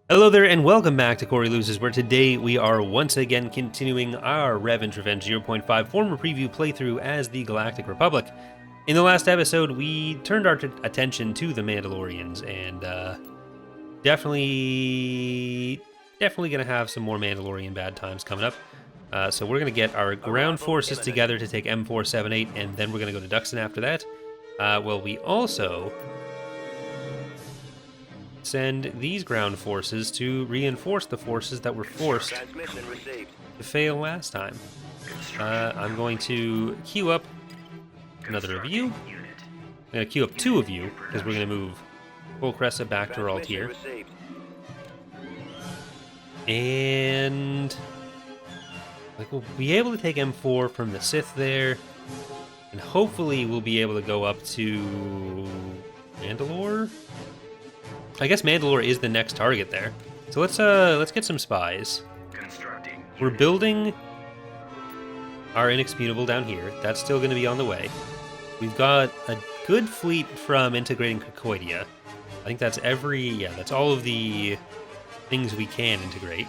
Hello there and welcome back to Corey Loses, where today we are once again continuing our Revan's Revenge 0.5 former preview playthrough as the Galactic Republic. In the last episode, we turned our attention to the Mandalorians, and definitely going to have some more Mandalorian bad times coming up. So we're going to get our ground forces together to take M478, and then we're going to go to Dxun after that. Well, we also send these ground forces to reinforce the forces that were forced to fail last time. I'm going to queue up another of you. I'm going to queue up two of you, because we're going to move Full Cressa back to Altier. And we'll be able to take M4 from the Sith there, and hopefully we'll be able to go up to Mandalore. I guess Mandalore is the next target there. So let's get some spies. We're building our inexputable down here. That's still going to be on the way. We've got a good fleet from integrating Krakoidia. I think that's that's all of the things we can integrate.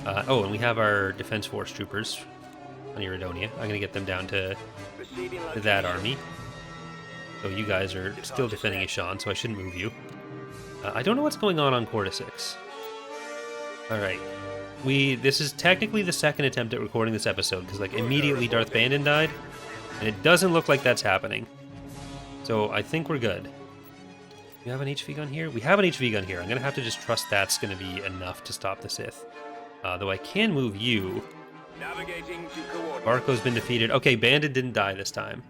And we have our Defense Force troopers on Iridonia. I'm going to get them down to that army. So you guys are still defending Ishan, so I shouldn't move you. I don't know what's going on Corta 6. Alright. This is technically the second attempt at recording this episode, because immediately Darth Bandon died, and it doesn't look like that's happening. So I think we're good. We have an HV gun here? We have an HV gun here. I'm going to have to just trust that's going to be enough to stop the Sith. Though I can move you. Barco's been defeated. Okay, Bandon didn't die this time.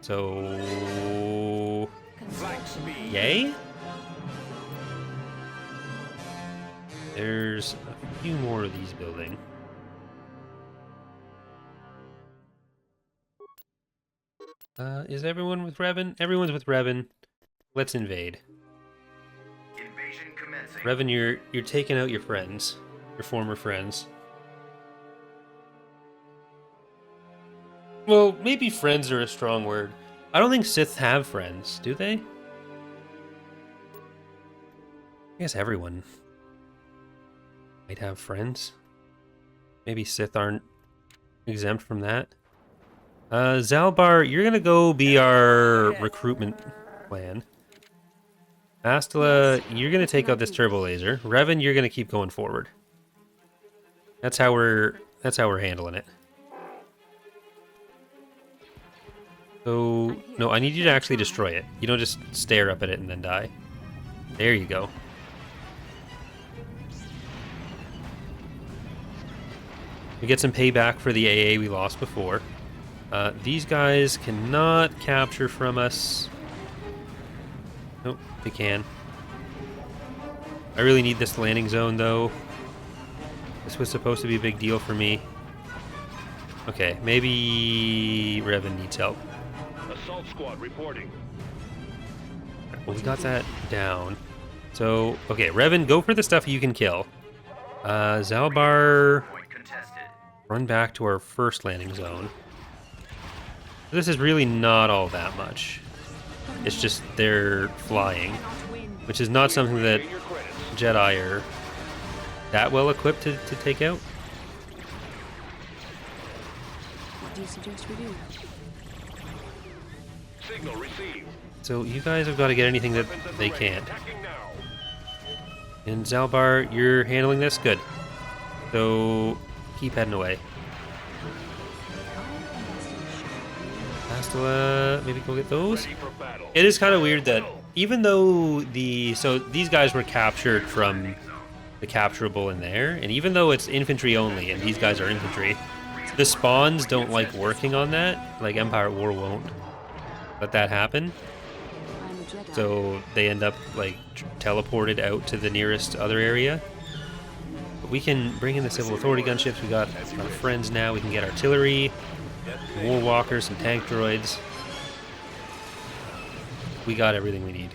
So yay? There's a few more of these building. Is everyone with Revan? Everyone's with Revan. Let's invade. Invasion commencing. Revan, you're taking out your friends, your former friends. Well, maybe friends are a strong word. I don't think Sith have friends, do they? I guess everyone might have friends. Maybe Sith aren't exempt from that. Zalbar, you're gonna go be our recruitment plan. Astela, you're gonna take out this turbo laser. Revan, you're gonna keep going forward. That's how we're handling it. So, no, I need you to actually destroy it. You don't just stare up at it and then die. There you go. We get some payback for the AA we lost before. These guys cannot capture from us. Nope, they can. I really need this landing zone, though. This was supposed to be a big deal for me. Okay, maybe Revan needs help. Assault squad reporting. Well, we got that down. So, okay, Revan, go for the stuff you can kill. Zalbar, run back to our first landing zone. This is really not all that much. It's just they're flying, which is not something that Jedi are that well equipped to take out. What do you suggest we do? Signal received. So you guys have got to get anything that they can't. And Zalbar, you're handling this? Good. So keep heading away. Astela, maybe go get those? It is kind of weird that even though these guys were captured from the capturable in there, and even though it's infantry only and these guys are infantry, the spawns don't like working on that. Like Empire at War won't let that happen. So they end up teleported out to the nearest other area. But we can bring in the Civil Authority gunships. We got our friends now. We can get artillery, war walkers, some tank droids. We got everything we need.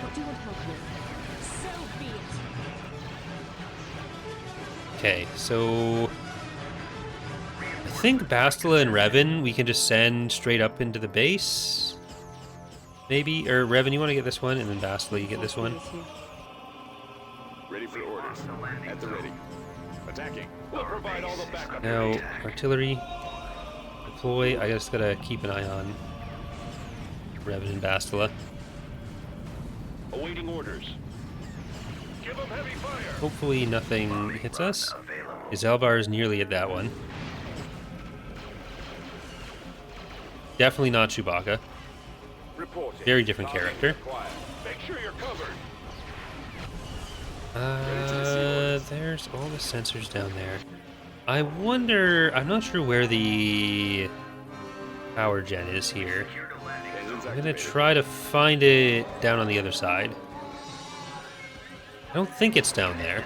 What do you want help with? So be it. Okay, so I think Bastila and Revan we can just send straight up into the base. Maybe, or Revan, you want to get this one, and then Bastila, you get this one. Ready for orders. At the ready. Attacking. We'll provide all the backup. Now, artillery, deploy. I just gotta keep an eye on Revan and Bastila. Awaiting orders. Give them heavy fire. Hopefully nothing hits us. Zalbar is nearly at that one. Definitely not Chewbacca. Reporting. Very different character. Make sure you're covered. There's all the sensors down there. I wonder... I'm not sure where the power gen is here. I'm gonna try to find it down on the other side. I don't think it's down there.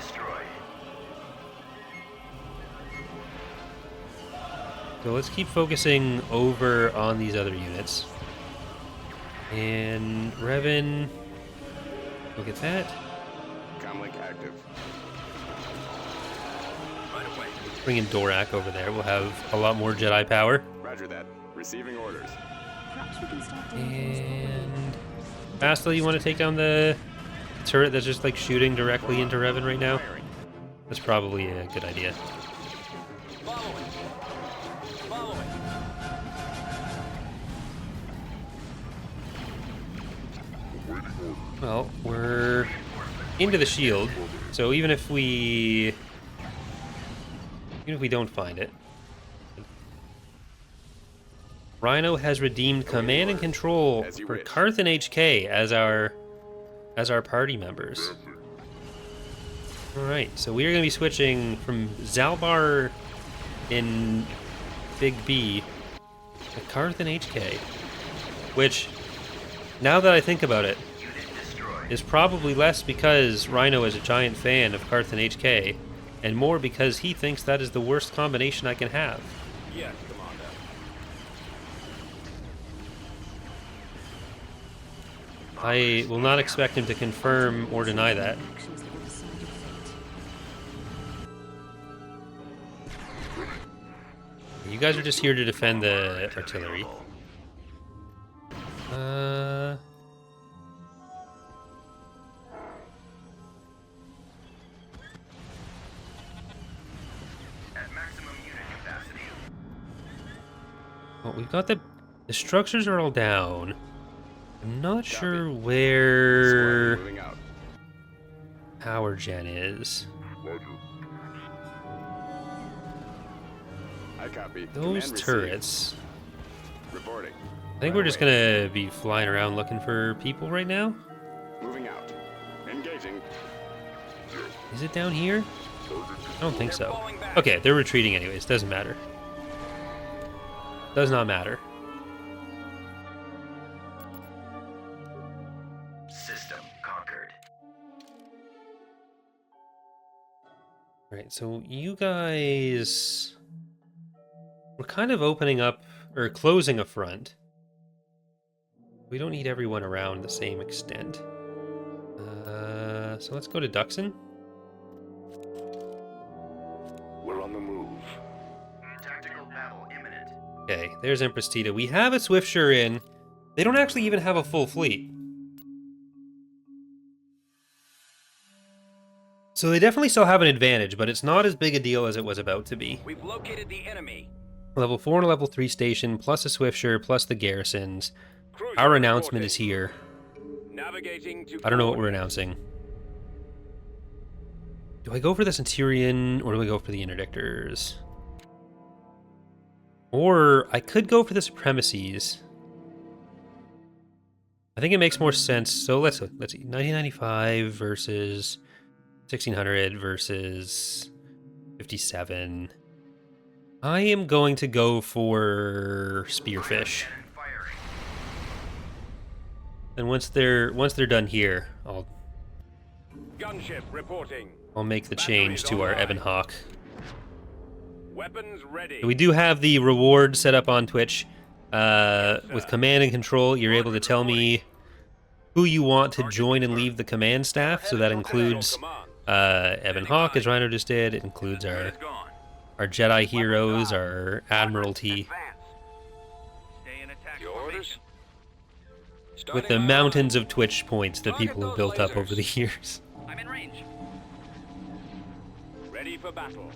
So let's keep focusing over on these other units. And Revan, look at that. Comlink active. Bring in Dorak over there. We'll have a lot more Jedi power. Roger that. Receiving orders. Perhaps we can start doing things. And Bastila, you want to take down the turret that's just like shooting directly into Revan right now? That's probably a good idea. Following. Well, we're into the shield, so even if we don't find it, Rhino has redeemed command and control for Karth and HK as our party members. All right, so we are going to be switching from Zalbar in Big B to Karth and HK, which, now that I think about it, is probably less because Rhino is a giant fan of Karth and HK, and more because he thinks that is the worst combination I can have. Yes, Commander. I will not expect him to confirm or deny that. Actions that will decide your fate. You guys are just here to defend the artillery. At maximum unit capacity. Well, we've got the structures are all down. I'm not sure where Moving out. power gen is. I copy. Those Command received. turrets. Reporting. I think we're just gonna be flying around looking for people right now. Moving out. Engaging. Is it down here? I don't think so. Okay, they're retreating anyways. Doesn't matter. Does not matter. System conquered. Right, so you guys... We're kind of opening up, or closing a front. We don't need everyone around the same extent. So let's go to Dxun. We're on the move. Tactical battle imminent. Okay, there's Empress Teta. We have a Swiftsure in. They don't actually even have a full fleet. So they definitely still have an advantage, but it's not as big a deal as it was about to be. We've located the enemy. Level 4 and level 3 station, plus a Swiftsure, plus the garrisons. Cruiser Our announcement reporting. is here. Navigating to I don't know what we're announcing. Do I go for the Centurion, or do I go for the Interdictors? Or I could go for the Supremacies. I think it makes more sense. So let's see. 1995 versus 1600 versus 57. I am going to go for Spearfish. Cannon firing. And once they're done here, gunship reporting. I'll make the change to our Ebon Hawk. Weapons ready. We do have the reward set up on Twitch. With command and control, you're able to tell me who you want to join and leave the command staff. So that includes Ebon Hawk, as Rhino just did. It includes our our Jedi heroes, our Admiralty, Stay in attack Your orders? formation. with the mountains of Twitch points that people have built up over the years. I'm in range. Ready for battle.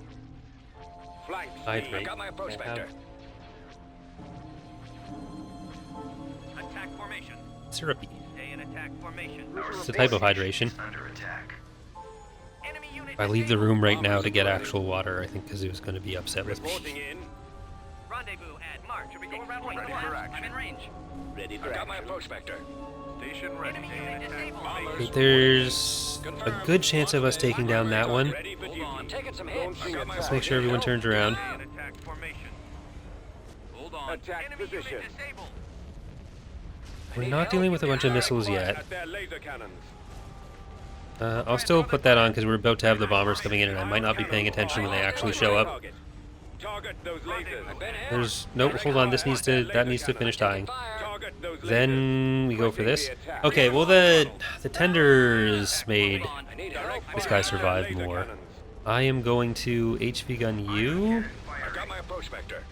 Flank I'd speed. rate. Got my approach vector. Attack formation. Syrupy. Stay in attack formation. It's a type of hydration. Under attack. Enemy unit If I leave the room right now to get actual water, I think Kazoo's going to be upset with reporting me. in. Rendezvous at March. Go around point Ready one. for action. I'm in range. Ready for Got my action. approach vector. Station ready. Enemy unit disabled. There's a good chance of us taking down that one. Ready for duty. I'm taking some hits. Let's make sure everyone turns around. Stay in attack formation. Hold on. Attack enemy position. Unit disabled. We're not dealing with a bunch of missiles yet. At their laser cannons. I'll still put that on because we're about to have the bombers coming in, and I might not be paying attention when they actually show up. Target those lasers. There's nope. Hold on. That needs to finish dying. Target those lasers. Then we go for this. Okay. Well, the tenders made this guy survive more. I am going to HV gun you. I got my approach vector.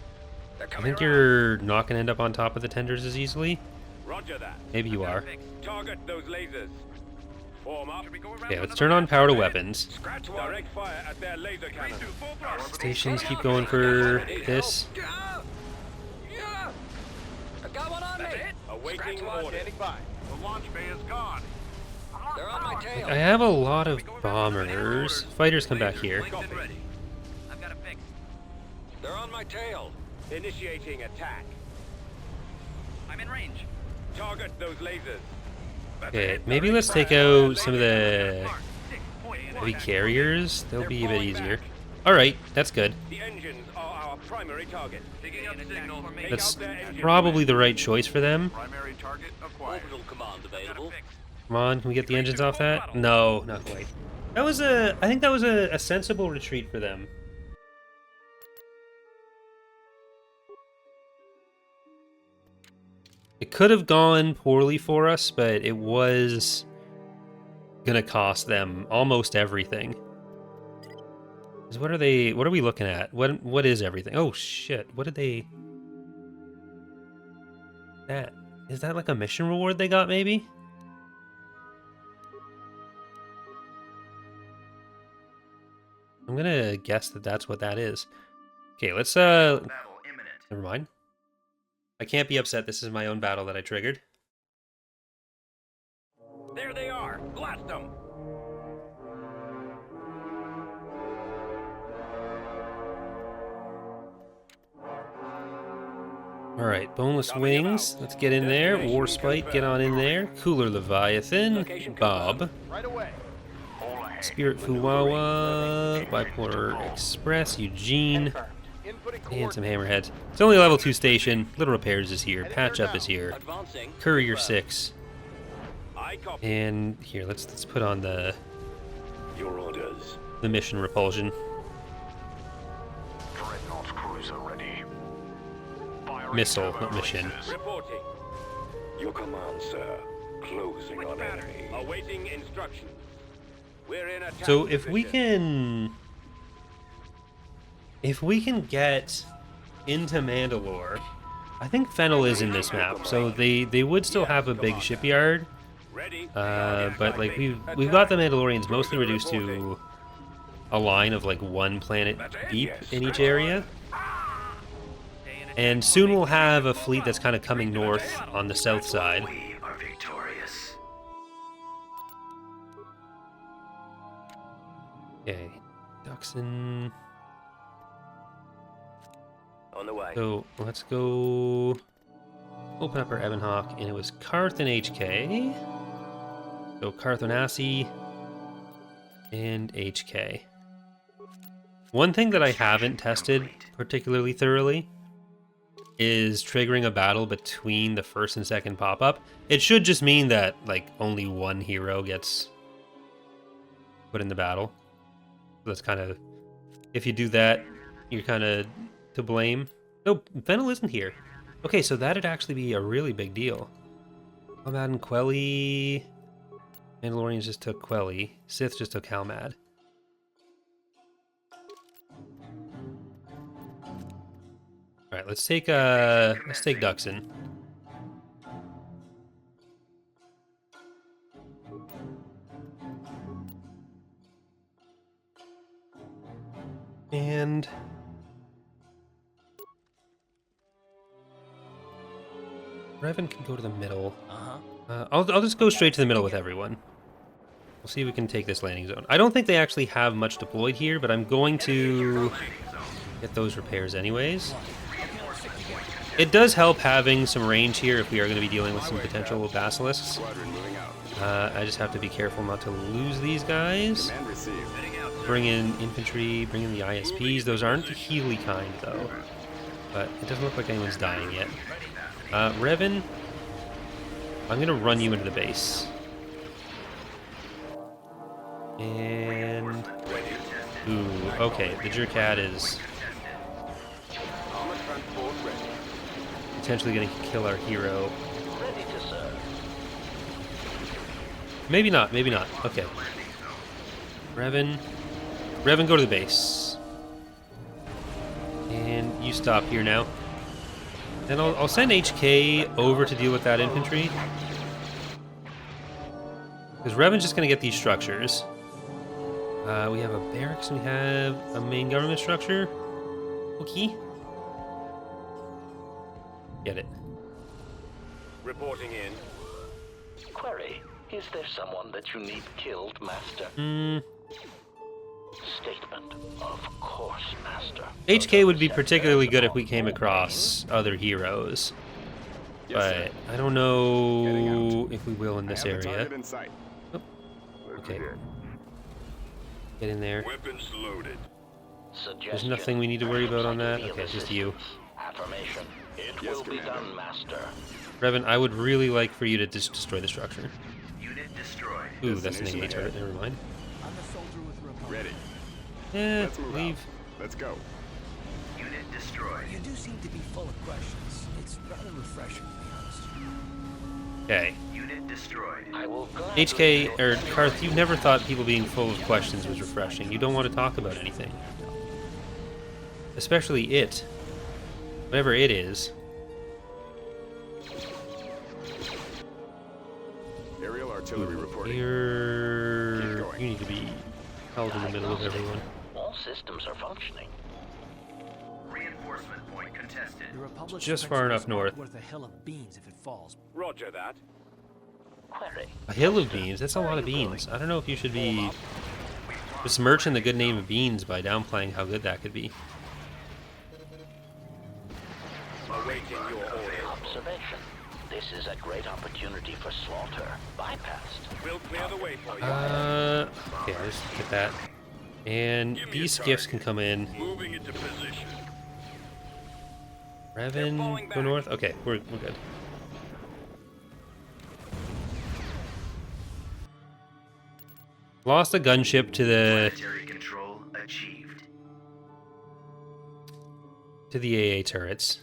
They're I coming think around. you're not going to end up on top of the tenders as easily. Roger that. Maybe you are. Target those lasers. Form up. Okay, let's turn on power to weapons. Scratch one. Direct fire at their laser cannons. Stations keep going for this. I've got one on me. Awaiting order. The launch bay is gone. They're on my tail. I have a lot of bombers. Fighters come back here. Ready. I've got a fix. They're on my tail. Initiating attack. I'm in range. Target those lasers. Okay, maybe let's take out some of the heavy carriers. They'll be a bit easier. Alright, that's good. The engines are our primary target. Picking up signal. That's probably the right choice for them. Primary target acquired. Orbital command available. Come on, can we get the engines off that? No, not quite. That was I think that was a sensible retreat for them. It could have gone poorly for us, but it was gonna cost them almost everything. 'Cause what are we looking at? What is everything? Oh shit, what did they... Is that like a mission reward they got, maybe? I'm gonna guess that that's what that is. Okay, let's Battle imminent. never mind. I can't be upset. This is my own battle that I triggered. There they are. Blast them. All right, boneless wings. Let's get in there. Warspite, get on in there. Cooler Leviathan. Bob. Right away. Spirit Fuwawa. Bipolar Express. Eugene. And some hammerheads. It's only a level 2 station. Little Repairs is here. Patch Up is here. Advancing. Courier 6. I copy. And here, let's put on the Your orders. mission repulsion. Dreadnought cruiser ready. Missile, not mission. Reporting. Your command, sir. Closing Which on battery? enemy. Awaiting instructions. We're in attack So if we position. can get into Mandalore, I think Fennel is in this map, so they would still have a big shipyard, Ready. but like we've got the Mandalorians mostly reduced to a line of like one planet deep in each area, and soon we'll have a fleet that's kind of coming north on the south side. We are victorious. Okay, Dxun. On the way. So let's go open up our Ebonhawk, and it was Karth and HK. So Karth Onasi and HK. One thing that I haven't tested particularly thoroughly is triggering a battle between the first and second pop-up. It should just mean that like only one hero gets put in the battle. That's kind of, if you do that, you're kind of to blame. No, Fennel isn't here. Okay, so that'd actually be a really big deal. Halmad and Quelly. Mandalorians just took Quelly. Sith just took Halmad. All right, let's take Dxun. And Revan can go to the middle. I'll just go straight to the middle with everyone. We'll see if we can take this landing zone. I don't think they actually have much deployed here, but I'm going to get those repairs anyways. It does help having some range here if we are going to be dealing with some potential basilisks. I just have to be careful not to lose these guys. Command received. Bring in infantry, bring in the ISPs. Those aren't the Healy kind, though. But it doesn't look like anyone's dying yet. Revan, I'm going to run you into the base. And... Ooh, okay, the Jerkat is Armor transport ready. potentially going to kill our hero. Ready to serve. Maybe not, maybe not. Okay. Revan, go to the base. And you stop here now. Then I'll send HK over to deal with that infantry. Because Revan's just going to get these structures. We have a barracks and we have a main government structure. Okay. Get it. Reporting in. Query. Is there someone that you need killed, Master? Statement. Of course, Master. HK would be particularly good if we came across other heroes. Yes, But I don't know if we will in this I have the area. target in sight. Okay. Get in there. Weapons loaded. There's nothing we need to worry about on that. Okay, it's just you. Affirmation. It Yes, will be Commander. done, Master. Revan, I would really like for you to just destroy the structure. Unit destroyed. Ooh, that's an Destination AA turret. ahead. Never mind. Ready. Yeah, Let's move leave. out. Let's go. Unit destroyed. You do seem to be full of questions. It's rather refreshing, to be honest. Okay. Unit destroyed. I will HK, or Karth, you've never thought people being full of questions was refreshing. You don't want to talk about anything. Especially it. Whatever it is. Aerial artillery reporting. You need to be held in the middle of everyone. All systems are functioning. Reinforcement point contested. The Republic's Just far enough principles aren't north. worth a hill of beans if it falls. Roger that. Query. A hill of beans? That's a lot of beans. I don't know if you should be besmirching the good name of beans by downplaying how good that could be. Awaiting your orders. Observation. This is a great opportunity for slaughter. Bypassed. We'll clear the way for you. Okay, let's get that. And these skiffs can come in. Moving into position. Revan, go north. Okay, we're good. Lost a gunship to the Planetary control achieved. AA turrets.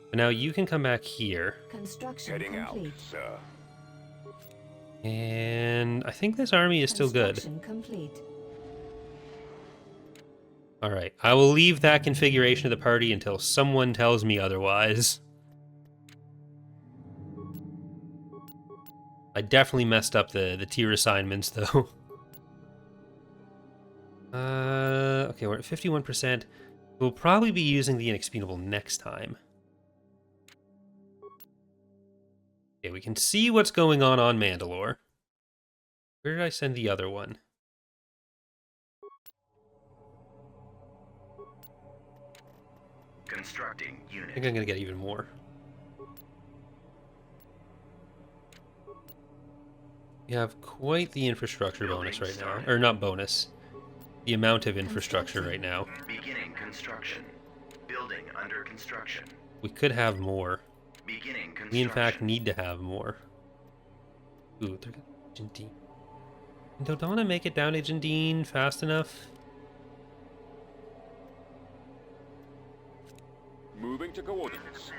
But now you can come back here. Construction Heading out, complete. sir. And I think this army is still good. Construction complete. Alright, I will leave that configuration of the party until someone tells me otherwise. I definitely messed up the tier assignments, though. Okay, we're at 51%. We'll probably be using the inexpendable next time. Okay, we can see what's going on Mandalore. Where did I send the other one? Constructing I unit. think I'm gonna get even more. We have quite the infrastructure bonus right now. Or not bonus. The amount of infrastructure right now. Beginning construction. Building under construction. We could have more. Beginning construction. We in fact need to have more. Ooh, they're Gyndine. Can Dodonna make it down to Gyndine fast enough? Moving to coordinates.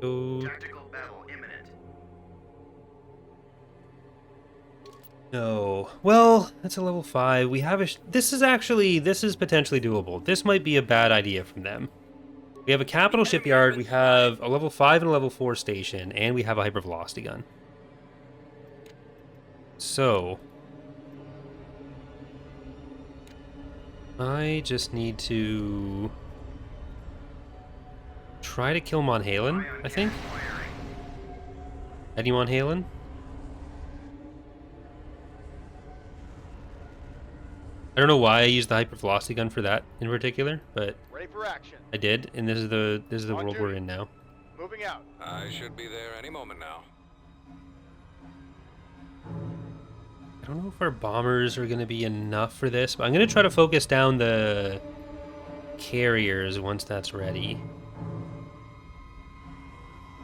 Go. Tactical battle imminent. No. Well, that's a level 5. We have a... This is potentially doable. This might be a bad idea from them. We have a capital shipyard, we have a level 5 and a level 4 station, and we have a hypervelocity gun. So... I just need to... try to kill Monhalen, I think. Eddie Monhalen? I don't know why I used the hypervelocity gun for that in particular, but Ready for action. I did, and this is the On world duty. we're in now. Moving out. I should be there any moment now. I don't know if our bombers are going to be enough for this, but I'm going to try to focus down the carriers once that's ready.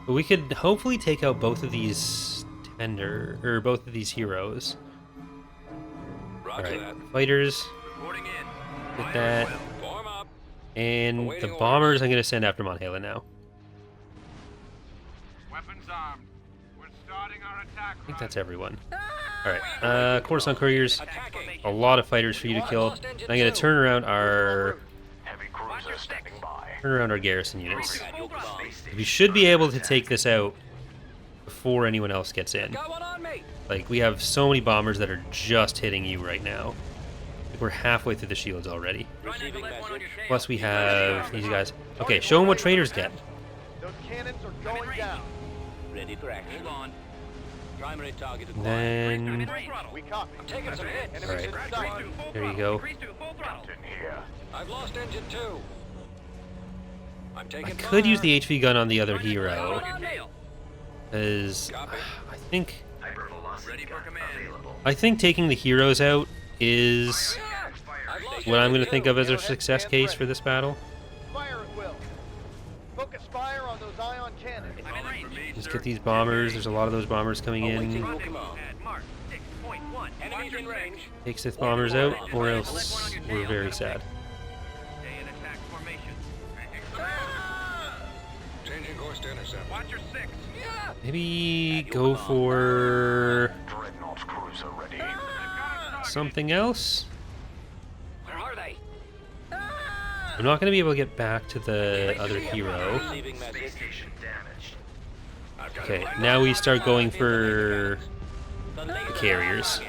But we could hopefully take out both of these both of these heroes. Roger All right, that. fighters, Reporting in. get that, Form up. and the Awaiting bombers I'm going to send after Monhalen now. Weapons armed. We're starting our attack. I think that's everyone. All right, Coruscant couriers, Attacking. a lot of fighters for you to kill. And I'm going to turn around our garrison units. We should be able to take this out before anyone else gets in. Got one on me. Like, we have so many bombers that are just hitting you right now. Like, we're halfway through the shields already. Receiving message. Plus we have these guys. Okay, show them what traitors get. Those cannons are going down. Ready for action. Hold on. Primary target acquired. Then, We copy. I'm taking some hits. all right, Sight. there you go. I've lost engine 2. I'm I taking could use fire. the HV gun on the other hero, because Copy. I think taking the heroes out is I've lost what I'm engine going to 2. think of as a success case for this battle. Fire at will. Focus fire on those ion cannons. Just get these bombers. There's a lot of those bombers coming Awaiting in. full command. Enemies in range. Take Sith bombers out, or else we're very sad. Changing course to intercept. Watch your 6. Maybe go for something else. Where are they? I'm not going to be able to get back to the other hero. Receiving message. Okay, now we start going for the carriers.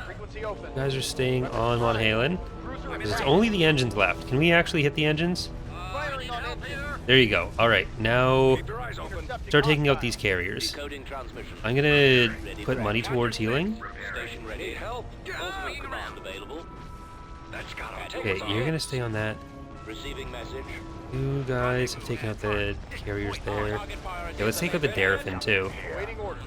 Frequency open. You guys are staying on Monhalen. Cruiser in There's only the engines left. Can we actually hit the engines? firing on engine. There you go. All right, now Keep your eyes open. Intercepting start taking out hostile. these carriers. Coding transmission. I'm gonna put money towards healing. Station ready. Need help. Full command available. That's got him. Okay, you're gonna stay on that. Receiving message. You guys have taken out the carriers there. Yeah, let's take out the Darafin too. Waiting orders.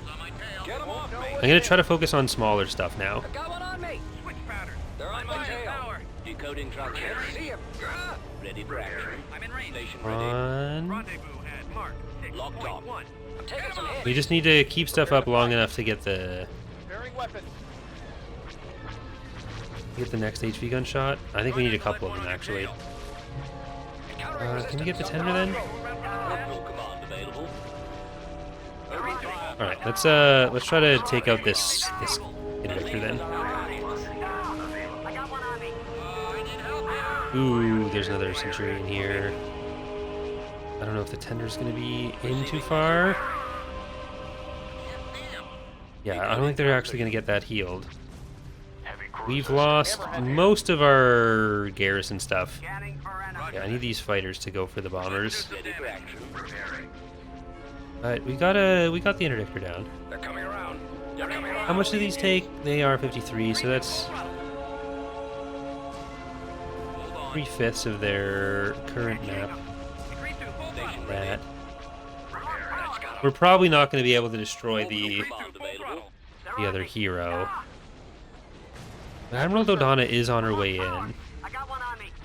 Get 'em off me. I'm gonna try to focus on smaller stuff now. Got one on me. Switch pattern. They're on my tail. Decoding transmission. Can't see him. Ah! Ready for action. I'm in range. Station ready. On. Rendezvous at mark. Locked on. I'm taking some hits. We just need to keep stuff up long enough to get the Preparing weapons. next HV gun shot. I think we need a couple of them actually. Can we get the tender then? Full command available. All right, let's try to take out this Invictor then. Ooh, there's another Centurion here. I don't know if the tender's gonna be in too far. Yeah, I don't think they're actually gonna get that healed. We've lost most of our garrison stuff. Yeah, I need these fighters to go for the bombers. Ready for action. Alright, we got the interdictor down. They're coming around. They're coming around. How much do these take? They are 53, so that's 3/5 of their current map. Station ready. That. We're probably not going to be able to destroy the Command available. other hero. Admiral Dodonna is on her way in,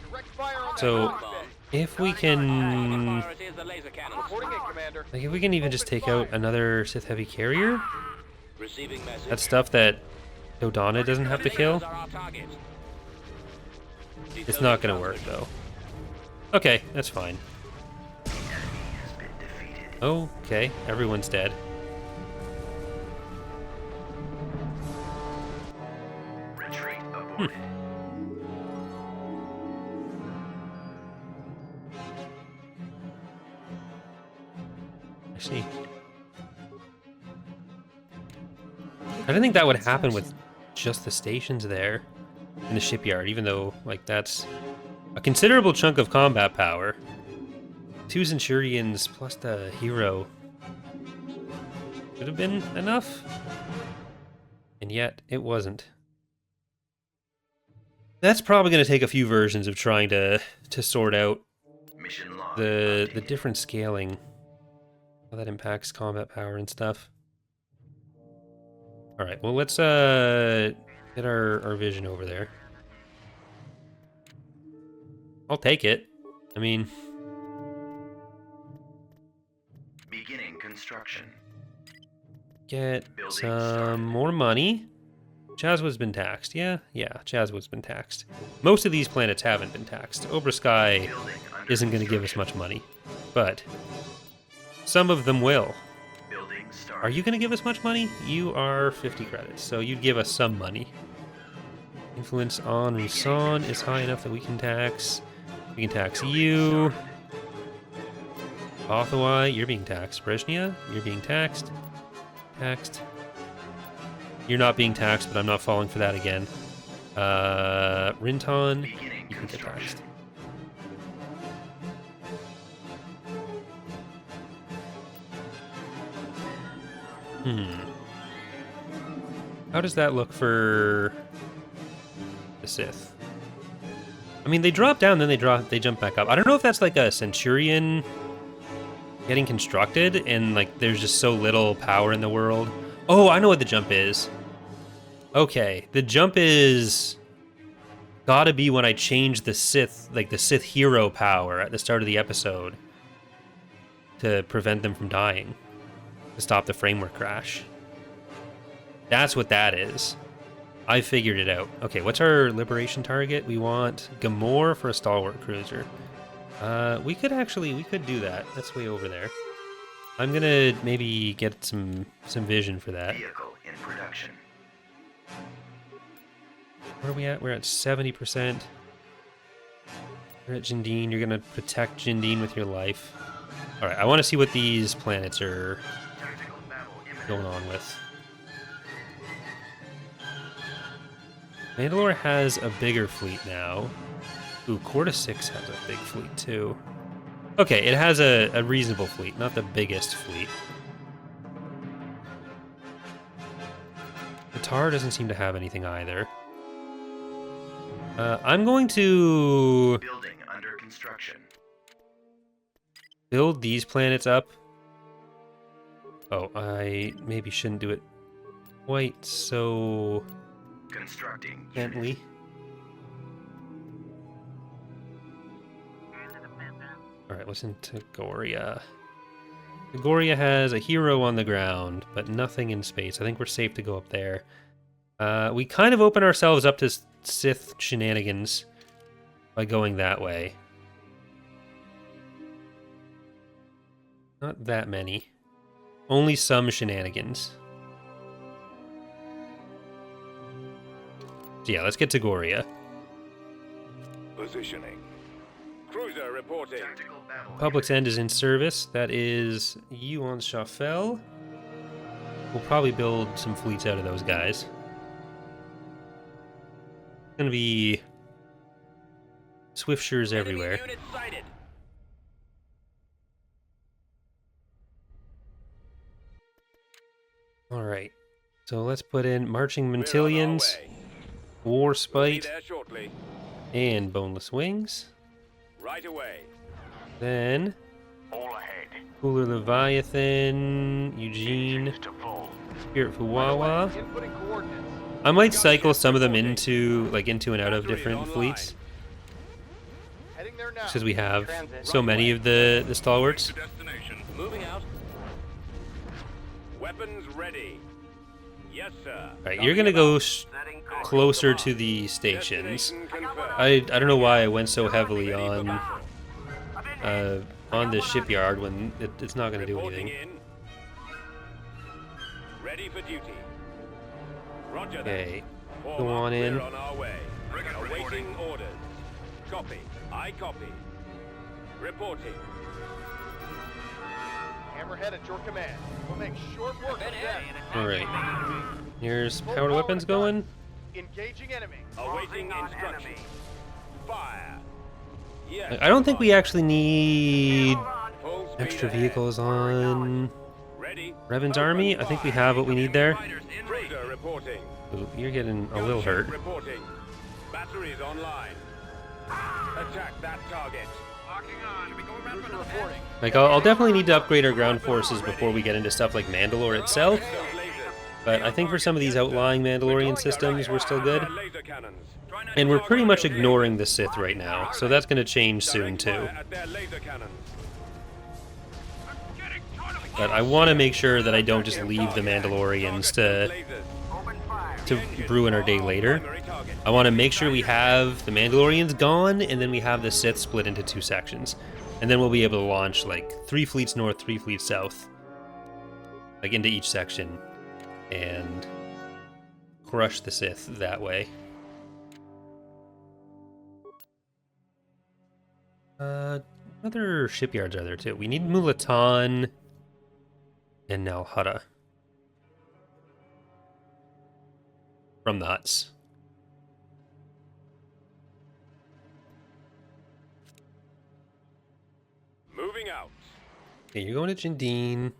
Direct fire on so that bomb. if we can, Priority is the laser cannon. Reporting in, Commander. like, if we can even just take out another Sith heavy carrier, Receiving message. that's stuff that Dodonna doesn't have to kill. Are our target. It's not going to work though. Okay, that's fine. Okay, everyone's dead. I see. I didn't think that would happen with just the stations there in the shipyard, even though, like, that's a considerable chunk of combat power. 2 Centurions plus the hero could have been enough, and yet it wasn't. That's probably going to take a few versions of trying to sort out the different scaling, how that impacts combat power and stuff. All right, well, let's get our vision over there. I'll take it. I mean, beginning construction. Get some more money. Chazwa's been taxed. Yeah, Chazwa's been taxed. Most of these planets haven't been taxed. Obrasky isn't going to give us much money, but some of them will. Are you going to give us much money? You are 50 credits, so you'd give us some money. Influence on Rusan is high enough that we can tax. We can tax you. Othawai, you're being taxed. Brezhnia, you're being taxed. Taxed. You're not being taxed, but I'm not falling for that again. Rinton, you can get taxed. How does that look for the Sith? I mean, they drop down, then they jump back up. I don't know if that's like a Centurion getting constructed, and like there's just so little power in the world. Oh, I know what the jump is. Okay, the jump is gotta be when I change the Sith, like the Sith hero power at the start of the episode to prevent them from dying, to stop the framework crash. That's what that is. I figured it out. Okay, what's our liberation target? We want Gamor for a stalwart cruiser. We could do that. That's way over there. I'm gonna maybe get some vision for that. Vehicle in production. Where are we at? We're at 70%. We're at Gyndine. You're gonna protect Gyndine with your life. All right, I want to see what these planets are going on with. Mandalore has a bigger fleet now. Ooh, Corta 6 has a big fleet too. Okay, it has a reasonable fleet, not the biggest fleet. Qatar doesn't seem to have anything either. I'm going to Building under construction. build these planets up. Oh, I maybe shouldn't do it quite so Constructing. gently. Alright, listen to Togoria. Togoria has a hero on the ground, but nothing in space. I think we're safe to go up there. We kind of open ourselves up to Sith shenanigans by going that way. Not that many. Only some shenanigans. So yeah, let's get to Togoria. Positioning. Cruiser reporting. Public's end is in service. That is Yuan Shafel. We'll probably build some fleets out of those guys. It's gonna be Swiftshires everywhere. Enemy unit sighted. Alright. So let's put in Marching We're on our Mantillions, way. War We'll be Spite, there shortly. and Boneless Wings. Right away. Then All ahead. Cooler Leviathan, Eugene, To full. Spirit Fuwawa. Inputting coordinates. I might cycle some of them into and out of different fleets, Heading there now. because we have so many of the stalwarts. To destination. Moving out. Weapons ready. Yes, sir. Alright, you're gonna go closer to the stations. Destination confirmed. I don't know why I went so heavily on the shipyard when it's not gonna do Reporting anything. in. Ready for duty. Roger that. Okay, Go on in. We're on our way. Awaiting orders. Copy. I copy. Reporting. Hammerhead at your command. We'll make short work of them. Alright. Here's powered weapons going. Engaging enemy. Awaiting instructions. Fire. Yes. I don't think we actually need Full speed extra ahead. vehicles on Ready. Revan's army. I think we have what we need there. Cruiser reporting. Ooh, you're getting a little hurt. Reporting. Batteries online. Attack that target. Locking on. Should we go around Cruiser reporting. Like, I'll definitely need to upgrade our ground forces before we get into stuff like Mandalore itself. Those lasers. But I think for some of these outlying Mandalorian systems, we're still good. Laser cannons. And we're pretty much ignoring the Sith right now, so that's going to change soon too. At their laser cannons. But I want to make sure that I don't just leave the Mandalorians to ruin our day later. I want to make sure we have the Mandalorians gone, and then we have the Sith split into 2 sections. And then we'll be able to launch like 3 fleets north, 3 fleets south, like into each section, and crush the Sith that way. Other shipyards are there too. We need Mulatan and Nalhutta from the Hutts. Moving out. Okay, you're going to Gyndine.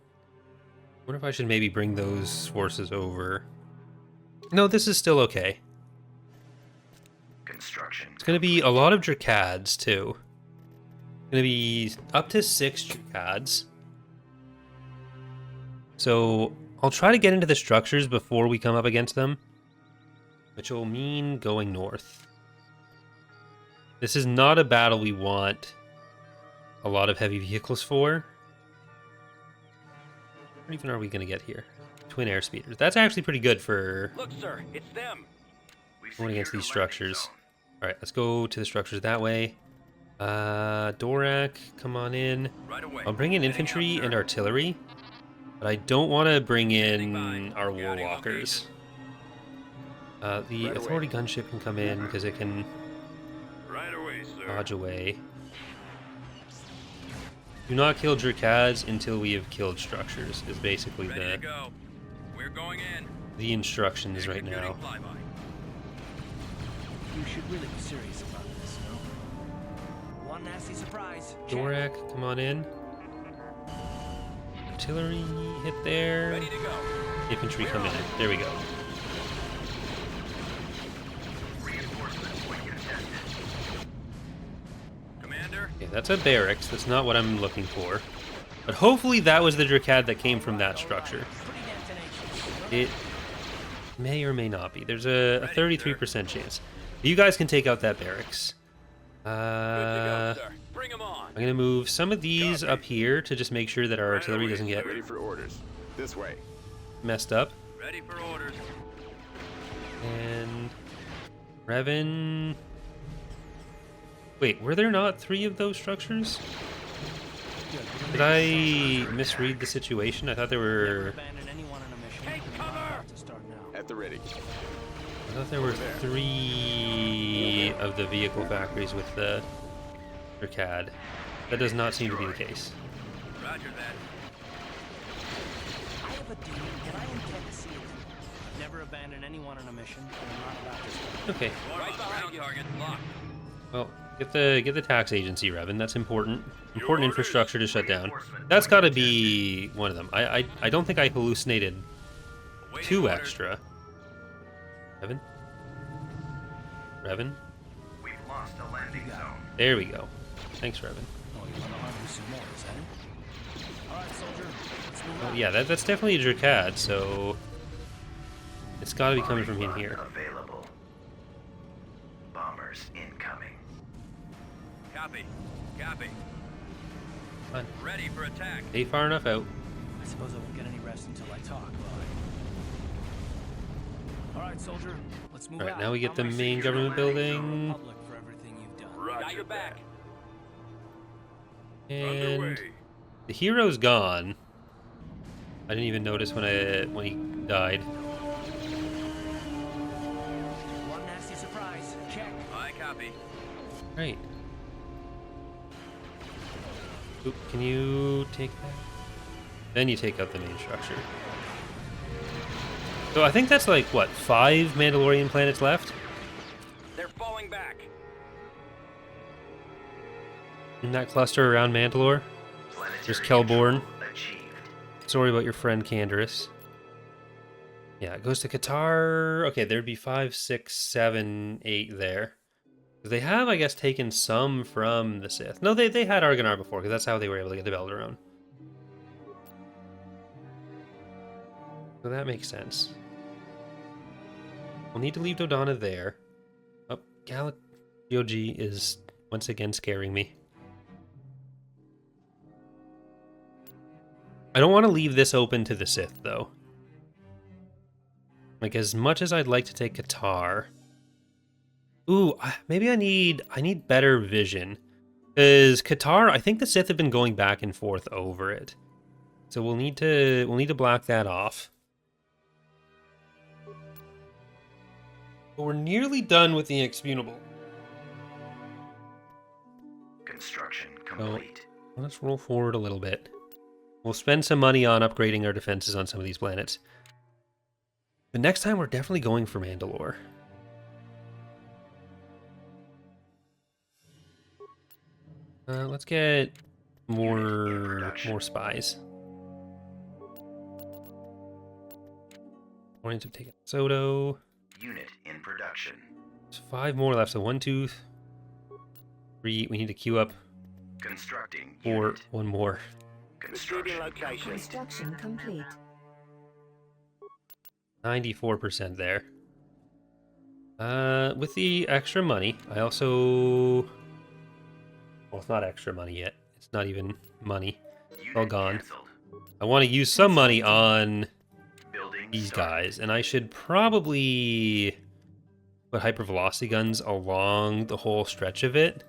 Wonder if I should maybe bring those forces over. No, this is still okay. Construction. It's going to be a lot of Dracads too. Going to be up to 6 Dracads. So I'll try to get into the structures before we come up against them, which will mean going north. This is not a battle we want a lot of heavy vehicles for. What even are we going to get here? Twin air speeders. That's actually pretty good for Look, sir, it's them. going against these structures. All right, let's go to the structures that way. Dorak, come on in. Right away. I'll bring in infantry and artillery, but I don't want to bring in our warwalkers. The authority gunship can come in because it can Right away, sir. dodge away. Do not kill Dracads until we have killed structures, is basically Ready to go. We're going in. the instructions right Executing now. flyby. You should really be serious about this, no? One nasty surprise. Check. Dorak, come on in. Artillery hit there. Ready to go. Infantry come in. There we go. Commander. Okay, that's a barracks. That's not what I'm looking for. But hopefully that was the Dracad that came from that structure. Pretty damn tenacious. It may or may not be. There's a 33% chance. You guys can take out that barracks. Good to go, I'm sir. Bring them on. going to move some of these up here to just make sure that our artillery doesn't get Ready for orders. This way. messed up. Ready for orders. And Revan. Wait, were there not 3 of those structures? Did I misread the situation? I thought there were. Abandon anyone on a mission. Take You're not cover! allowed to start now. At the ready. I thought there were 3 of the vehicle factories with the Dracad. That does not seem to be the case. Roger that. I have a deal, and I intend to see it through. Never abandon anyone on a mission. You're not allowed to start. Okay. Right behind you. Target locked. Well, get the tax agency, Revan. That's important. Important infrastructure to shut down. That's got to be one of them. I don't think I hallucinated 2 extra. Revan? Revan? We've lost a landing zone. There we go. Thanks, Revan. Oh, you want to hunt me some more, is that it? All right, soldier. Let's move Well, out. yeah, that's definitely a Dracad, so it's got to be coming from in Bombing here. run Available. Bombers incoming. Copy. Copy. Come on. Ready for attack. Stay far enough out. I suppose I won't get any rest until I talk, will I? All right, soldier. Let's move All right, out. now we get I'll the make sure main you're government aware of the building. public for everything you've done. Got your back. And the hero's gone. I didn't even notice when he died. Right. Oop, can you take that? Then you take out the main structure. So I think that's like, what, 5 Mandalorian planets left? They're falling back. In that cluster around Mandalore? There's Kelborn. Achieved. Sorry about your friend Canderous. Yeah, it goes to Qatar. Okay, there'd be 5, 6, 7, 8 there. They have, I guess, taken some from the Sith. No, they had Argonar before, because that's how they were able to get the Belderon. So that makes sense. We'll need to leave Dodonna there. Oh, Galactic is once again scaring me. I don't want to leave this open to the Sith, though. Like, as much as I'd like to take Qatar... Ooh, maybe I need better vision. Because Qatar, I think the Sith have been going back and forth over it. So we'll need to block that off. But we're nearly done with the Inexpugnable. Construction complete. So, let's roll forward a little bit. We'll spend some money on upgrading our defenses on some of these planets. But next time we're definitely going for Mandalore. Let's get more spies. Mornings have taken Soto. Unit in production. There's 5 more left, so 1, 2, 3. We need to queue up Constructing. for Unit. 1 more. Construction. Location. Construction complete. 94% there. With the extra money, I also... Well, it's not extra money yet. It's not even money. It's all Unit gone. canceled. I want to use some money on Building these started. guys, and I should probably put hypervelocity guns along the whole stretch of it.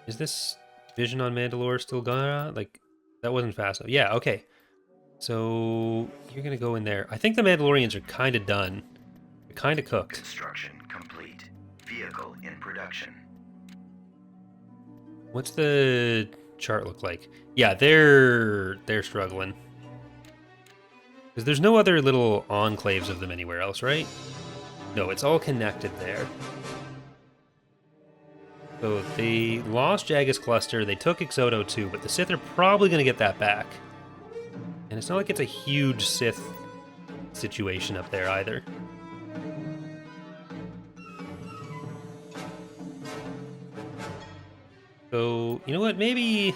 Is this vision on Mandalore still gone? Like, that wasn't fast enough. Yeah, okay. So, you're gonna go in there. I think the Mandalorians are kind of done. They're kind of cooked. Construction complete. Vehicle in production. What's the chart look like? Yeah, they're struggling. Because there's no other little enclaves of them anywhere else, right? No, it's all connected there. So they lost Jagus Cluster, they took Exodo too, but the Sith are probably going to get that back. And it's not like it's a huge Sith situation up there either. So, you know what, maybe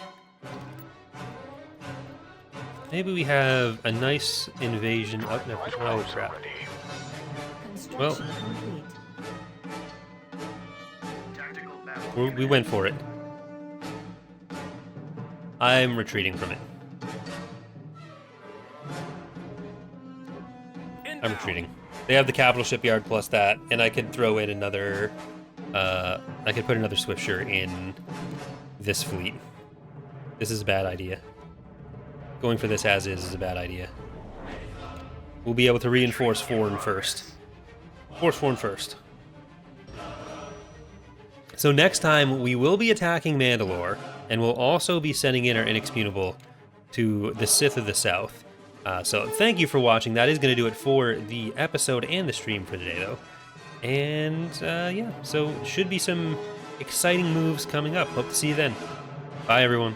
we have a nice invasion up never. Oh crap. Well, Construction complete. Tactical battle. we went for it. I'm retreating from it. I'm retreating. They have the capital shipyard plus that, and I could throw in another... I could put another Swiftsure in this fleet. This is a bad idea. Going for this as is a bad idea. We'll be able to reinforce Foreign first. Force Foreign first. So next time, we will be attacking Mandalore, and we'll also be sending in our Inexpugnable to the Sith of the South. So thank you for watching. That is going to do it for the episode and the stream for today, though. And yeah, so should be some exciting moves coming up. Hope to see you then. Bye, everyone.